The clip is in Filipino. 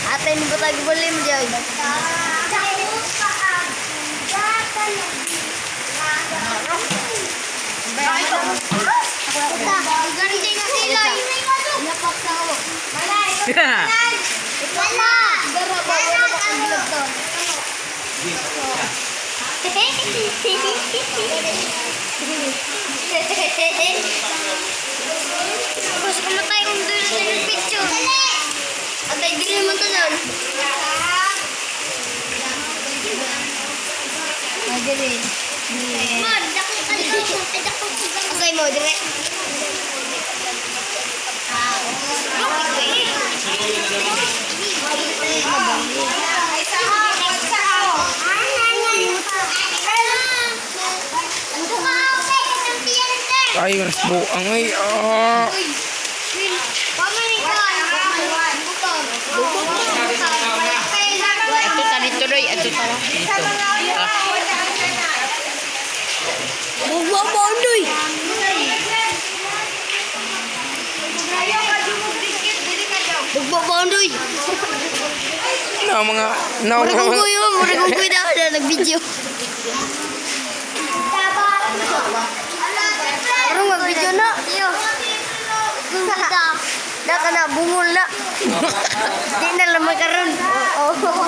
Ate, hindi ba tayo boleh mo dyan? Terus kamatay kung doon sa picture. Atay, dili mo to doon. Dili. Mod, dako ka doon. Okay mo, dire. Ay, mas buang ay. Ito tadi tuloy, ito tara. Dito. Buwa-buwa-doy. Buwa-buwa-doy. Na mga Murigugoy na ako na nag-video. Parang mag-video na. Daka na, bungol na. Di na lang magkaroon. Oo.